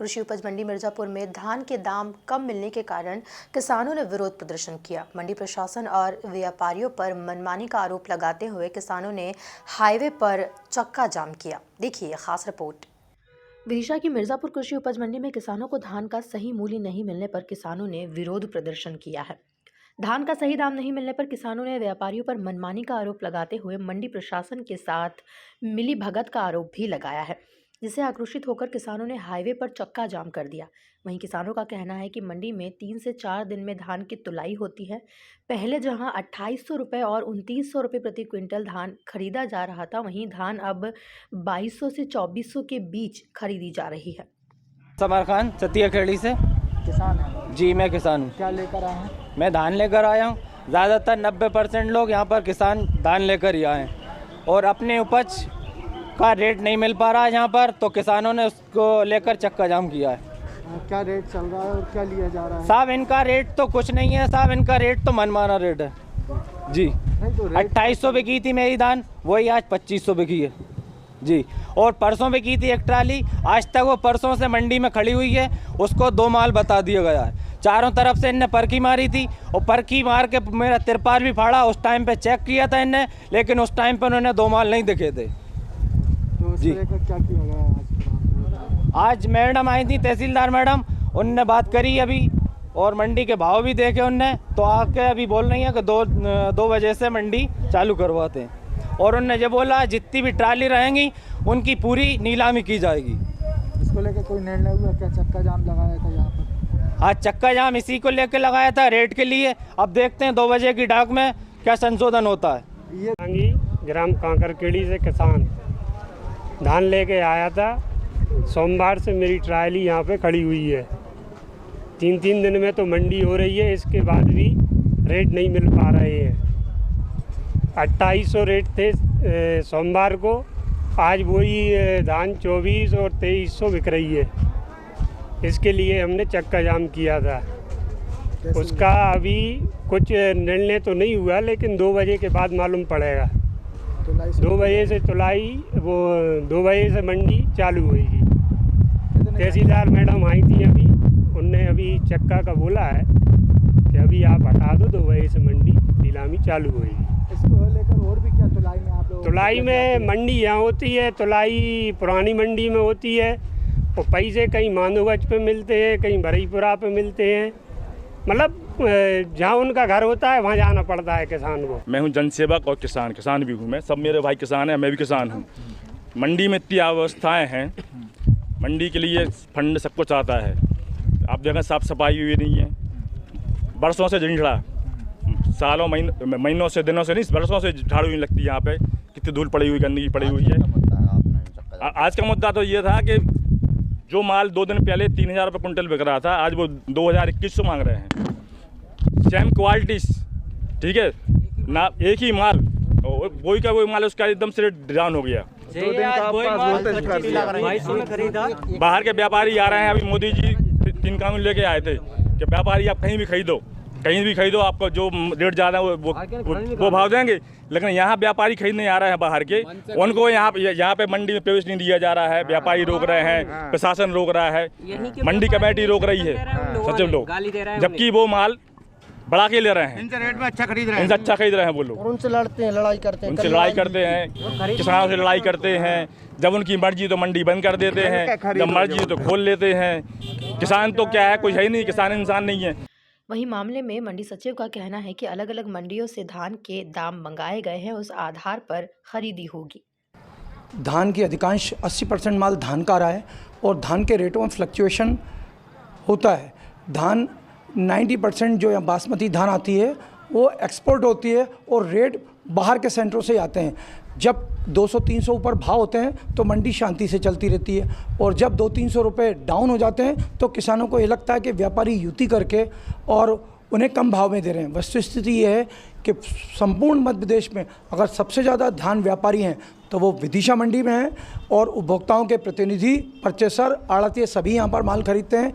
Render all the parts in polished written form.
कृषि उपज मंडी मिर्जापुर में धान के दाम कम मिलने के कारण किसानों ने विरोध प्रदर्शन किया। मंडी प्रशासन और व्यापारियों पर मनमानी का आरोप लगाते हुए किसानों ने हाईवे पर चक्का जाम किया। देखिए खास रिपोर्ट। विदिशा की मिर्जापुर कृषि उपज मंडी में किसानों को धान का सही मूल्य नहीं मिलने पर किसानों ने विरोध प्रदर्शन किया है। धान का सही दाम नहीं मिलने पर किसानों ने व्यापारियों पर मनमानी का आरोप लगाते हुए मंडी प्रशासन के साथ मिली भगत का आरोप भी लगाया है, जिससे आक्रोशित होकर किसानों ने हाईवे पर चक्का जाम कर दिया। वहीं किसानों का कहना है कि मंडी में 3 से 4 दिन में धान की तुलाई होती है। पहले जहां 2800 रुपये और 2900 रुपये प्रति क्विंटल धान खरीदा जा रहा था, वहीं धान अब 2200 से 2400 के बीच खरीदी जा रही है। समर खान चतिया खेड़ी से किसान है जी। मैं किसान हूँ। क्या लेकर आए हैं? मैं धान लेकर आया हूँ। ज़्यादातर 90% लोग यहाँ पर किसान धान लेकर ही आए हैं और अपने उपज का रेट नहीं मिल पा रहा है यहाँ पर, तो किसानों ने उसको लेकर चक्का जाम किया है। क्या रेट चल रहा है और क्या लिया जा रहा है? साहब इनका रेट तो कुछ नहीं है साहब, इनका रेट तो मनमाना रेट है जी। नहीं तो 2800 बिकी थी मेरी धान, वही आज 2500 बिकी है जी। और परसों बिकी थी एक ट्राली, आज तक वो परसों से मंडी में खड़ी हुई है, उसको 2 माल बता दिया गया है। चारों तरफ से इनने परखी मारी थी और परखी मार के मेरा तिरपाल भी फाड़ा। उस टाइम पे चेक किया था इनने, लेकिन उस टाइम पे उन्होंने 2 माल नहीं दिखे थे तो जी। क्या किया गया आज मैडम आई थी, तहसीलदार मैडम, उनने बात करी अभी और मंडी के भाव भी देखे उनने, तो आके अभी बोल रही है कि 2 बजे से मंडी चालू करवाते हैं। और उनने ये बोला जितनी भी ट्राली रहेंगी उनकी पूरी नीलामी की जाएगी। इसको लेकर कोई निर्णय हुआ? क्या चक्का जाम लगाया था यहाँ पर? आज चक्का जाम इसी को लेकर लगाया था, रेट के लिए। अब देखते हैं 2 बजे की डाक में क्या संशोधन होता है। ये ग्राम कांकरखेड़ी से किसान धान लेके आया था। सोमवार से मेरी ट्रायली यहाँ पे खड़ी हुई है। 3 दिन में तो मंडी हो रही है, इसके बाद भी रेट नहीं मिल पा रहे हैं। 2800 रेट थे सोमवार को, आज वही धान 24 और 2300 बिक रही है। इसके लिए हमने चक्का जाम किया था। उसका अभी कुछ निर्णय तो नहीं हुआ, लेकिन 2 बजे के बाद मालूम पड़ेगा। 2 बजे से तुलाई, वो 2 बजे से मंडी चालू होगी। तहसीलदार मैडम आई थी अभी, उनने अभी चक्का का बोला है कि अभी आप हटा दो, 2 बजे से मंडी नीलामी चालू होगी। इसको लेकर और भी क्या तुलाई में आप लोग? तुलाई में मंडी यहाँ होती है, तुलाई पुरानी मंडी में होती है और पैसे कहीं मांदोगंज पे मिलते हैं, कहीं भरईपुरा पे मिलते हैं। मतलब जहाँ उनका घर होता है वहाँ जाना पड़ता है किसान को। मैं हूँ जनसेवक और किसान भी हूँ। मैं सब मेरे भाई किसान हैं, मैं भी किसान हूँ। मंडी में इतनी अवस्थाएँ हैं, मंडी के लिए फंड सब कुछ आता है। आप देखें साफ सफाई हुई नहीं है, बरसों से झंझड़ा, सालों महीनों से, दिनों से नहीं, बरसों से झाड़ू नहीं लगती यहाँ पे। कितनी धूल पड़ी हुई, गंदगी पड़ी हुई है। आज का मुद्दा तो ये था कि जो माल 2 दिन पहले 3000 रुपये कुंटल बिक रहा था, आज वो 2021 मांग रहे हैं। सेम क्वालिटी, ठीक है ना, एक ही माल, वही का वही माल, उसका एकदम से रेट डाउन हो गया। 2 दिन का बाहर के व्यापारी आ रहे हैं। अभी मोदी जी 3 कानून लेके आए थे कि व्यापारी आप कहीं भी खरीदो, आपको जो रेट ज़्यादा है वो भाव देंगे। लेकिन यहाँ व्यापारी खरीदने आ रहे हैं बाहर के, उनको यहाँ पे मंडी में प्रवेश नहीं दिया जा रहा है। व्यापारी रोक रहे हैं, प्रशासन रोक रहा है, मंडी कमेटी रोक रही है, सचिव लोग, जबकि वो माल बढ़ा के ले रहे हैं। इनसे रेट में अच्छा खरीद रहे हैं, इनसे अच्छा खरीद रहे हैं वो लोग। और उनसे लड़ते हैं, लड़ाई करते हैं, किसानों से लड़ाई करते हैं। जब उनकी मर्जी तो मंडी बंद कर देते हैं, जब मर्जी तो खोल लेते हैं। किसान तो क्या है, कोई है ही नहीं, किसान इंसान नहीं है। वहीं मामले में मंडी सचिव का कहना है कि अलग अलग मंडियों से धान के दाम मंगाए गए हैं, उस आधार पर खरीदी होगी। धान की अधिकांश 80% माल धान का आ रहा है और धान के रेटों में फ्लक्चुएशन होता है। धान 90% जो यहाँ बासमती धान आती है वो एक्सपोर्ट होती है और रेट बाहर के सेंटरों से आते हैं। जब 200-300 ऊपर भाव होते हैं तो मंडी शांति से चलती रहती है, और जब 200-300 रुपये डाउन हो जाते हैं तो किसानों को ये लगता है कि व्यापारी युति करके और उन्हें कम भाव में दे रहे हैं। वस्तुस्थिति ये है कि संपूर्ण मध्य प्रदेश में अगर सबसे ज़्यादा धान व्यापारी हैं तो वो विदिशा मंडी में हैं, और उपभोक्ताओं के प्रतिनिधि, परचेसर, आड़तिये सभी यहाँ पर माल खरीदते हैं।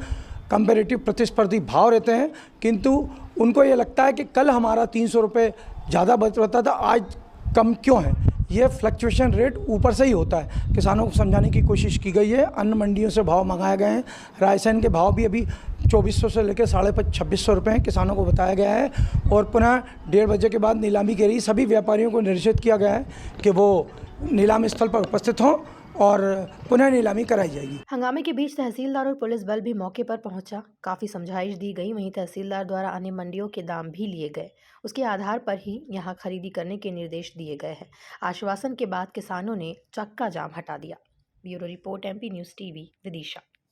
कंपेरेटिव प्रतिस्पर्धी भाव रहते हैं, किंतु उनको ये लगता है कि कल हमारा 300 रुपये ज़्यादा बच रहा था, आज कम क्यों है। ये फ्लक्चुएशन रेट ऊपर से ही होता है। किसानों को समझाने की कोशिश की गई है। अन्य मंडियों से भाव मंगाए गए हैं। रायसेन के भाव भी अभी 2400 से लेकर 2650 रुपये हैं, किसानों को बताया गया है। और पुनः 1:30 बजे के बाद नीलामी के लिए सभी व्यापारियों को निर्देशित किया गया है कि वो नीलामी स्थल पर उपस्थित हों और पुनः नीलामी कराई जाएगी। हंगामे के बीच तहसीलदार और पुलिस बल भी मौके पर पहुंचा। काफी समझाइश दी गई। वहीं तहसीलदार द्वारा अन्य मंडियों के दाम भी लिए गए। उसके आधार पर ही यहां खरीदी करने के निर्देश दिए गए हैं। आश्वासन के बाद किसानों ने चक्का जाम हटा दिया। Bureau report, MP news TV, Vidisha.